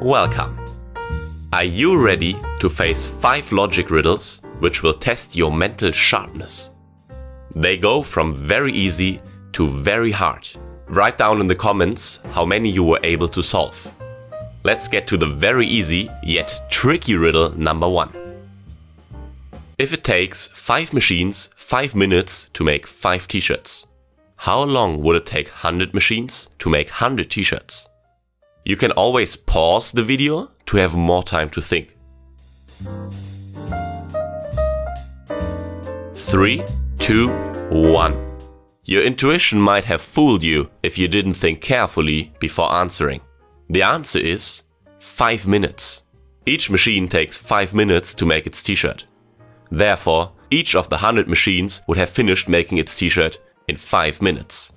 Welcome! Are you ready to face 5 logic riddles which will test your mental sharpness? They go from very easy to very hard. Write down in the comments how many you were able to solve. Let's get to the very easy yet tricky riddle number 1. If it takes 5 machines 5 minutes to make 5 t-shirts, how long would it take 100 machines to make 100 t-shirts? You can always pause the video to have more time to think. 3, 2, 1. Your intuition might have fooled you if you didn't think carefully before answering. The answer is 5 minutes. Each machine takes 5 minutes to make its t-shirt. Therefore, each of the 100 machines would have finished making its t-shirt in 5 minutes.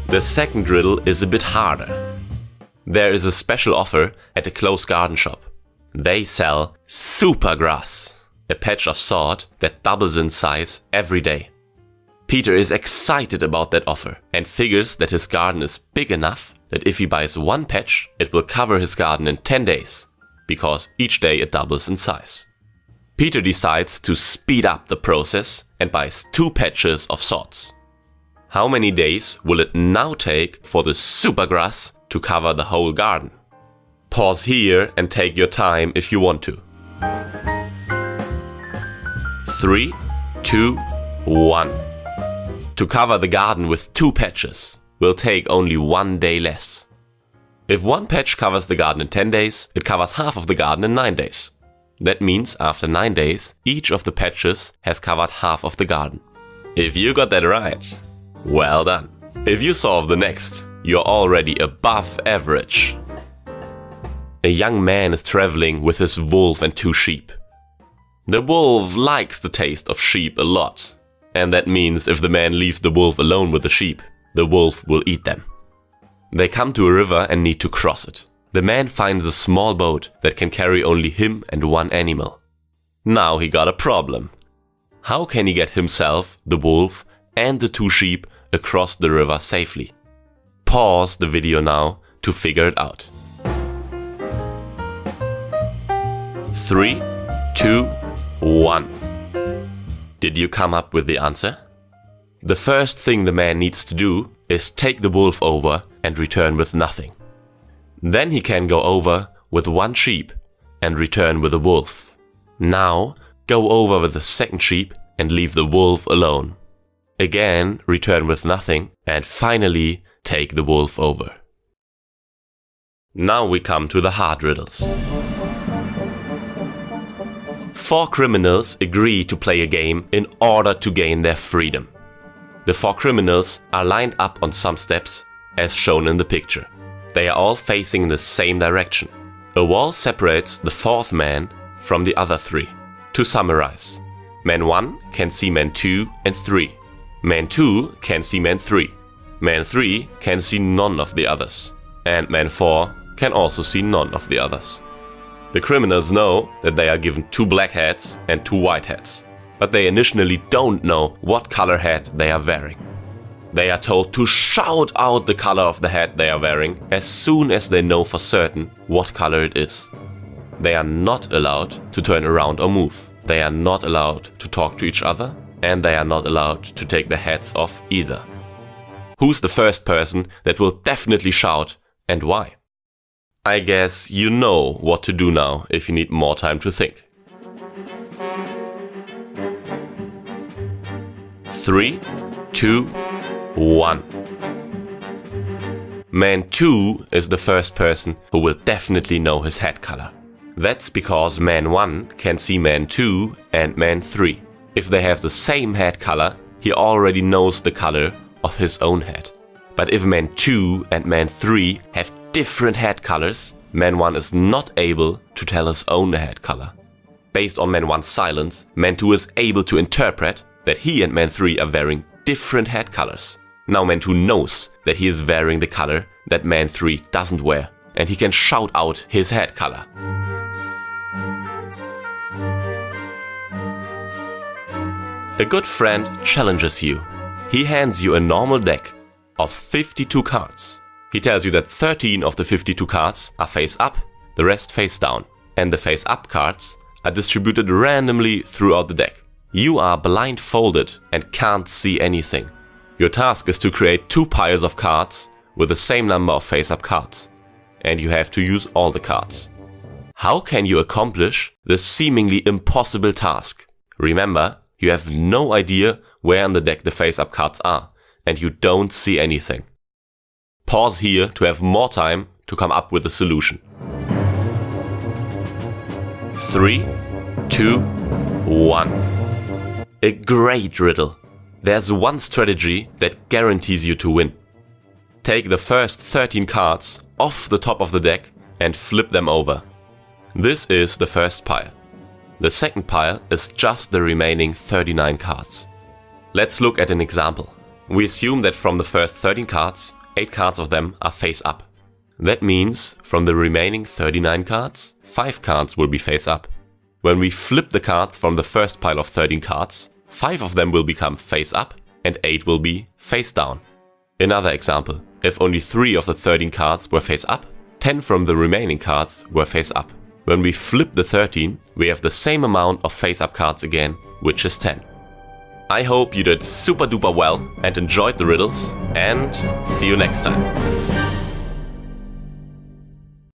The second riddle is a bit harder. There is a special offer at a close garden shop. They sell super grass, a patch of sod that doubles in size every day. Peter is excited about that offer and figures that his garden is big enough that if he buys 1 patch, it will cover his garden in 10 days, because each day it doubles in size. Peter decides to speed up the process and buys 2 patches of sods. How many days will it now take for the super grass to cover the whole garden? Pause here and take your time if you want to. 3, 2, 1. To cover the garden with 2 patches will take only 1 day less. If 1 patch covers the garden in 10 days, it covers half of the garden in 9 days. That means after 9 days, each of the patches has covered half of the garden. If you got that right, well done. If you solve the next, you're already above average. A young man is traveling with his wolf and 2 sheep. The wolf likes the taste of sheep a lot, and that means if the man leaves the wolf alone with the sheep, the wolf will eat them. They come to a river and need to cross it. The man finds a small boat that can carry only him and 1 animal. Now he got a problem. How can he get himself, the wolf, and the 2 sheep across the river safely? Pause the video now to figure it out. 3, 2, 1. Did you come up with the answer? The first thing the man needs to do is take the wolf over and return with nothing. Then he can go over with 1 sheep and return with a wolf. Now go over with the 2nd sheep and leave the wolf alone. Again, return with nothing, and finally take the wolf over. Now we come to the hard riddles. 4 criminals agree to play a game in order to gain their freedom. The 4 criminals are lined up on some steps, as shown in the picture. They are all facing in the same direction. A wall separates the 4th man from the other 3. To summarize, man 1 can see man 2 and 3. Man 2 can see man 3. Man 3 can see none of the others. And man 4 can also see none of the others. The criminals know that they are given 2 black hats and 2 white hats, but they initially don't know what color hat they are wearing. They are told to shout out the color of the hat they are wearing as soon as they know for certain what color it is. They are not allowed to turn around or move. They are not allowed to talk to each other, and they are not allowed to take their hats off either. Who's the first person that will definitely shout, and why? I guess you know what to do now if you need more time to think. 3, 2, 1. Man 2 is the first person who will definitely know his hat color. That's because man 1 can see man 2 and man 3. If they have the same hat color, he already knows the color of his own hat. But if man 2 and man 3 have different hat colors, man 1 is not able to tell his own hat color. Based on man 1's silence, man 2 is able to interpret that he and man 3 are wearing different hat colors. Now man 2 knows that he is wearing the color that man 3 doesn't wear, and he can shout out his hat color. A good friend challenges you. He hands you a normal deck of 52 cards. He tells you that 13 of the 52 cards are face up, the rest face down, and the face up cards are distributed randomly throughout the deck. You are blindfolded and can't see anything. Your task is to create 2 piles of cards with the same number of face up cards, and you have to use all the cards. How can you accomplish this seemingly impossible task? Remember, you have no idea where in the deck the face up cards are, and you don't see anything. Pause here to have more time to come up with a solution. 3, 2, 1. A great riddle. There's one strategy that guarantees you to win. Take the first 13 cards off the top of the deck and flip them over. This is the first pile. The second pile is just the remaining 39 cards. Let's look at an example. We assume that from the first 13 cards, 8 cards of them are face up. That means from the remaining 39 cards, 5 cards will be face up. When we flip the cards from the first pile of 13 cards, 5 of them will become face up and 8 will be face down. Another example, if only 3 of the 13 cards were face up, 10 from the remaining cards were face up. When we flip the 13, we have the same amount of face up cards again, which is 10. I hope you did super duper well and enjoyed the riddles, and see you next time.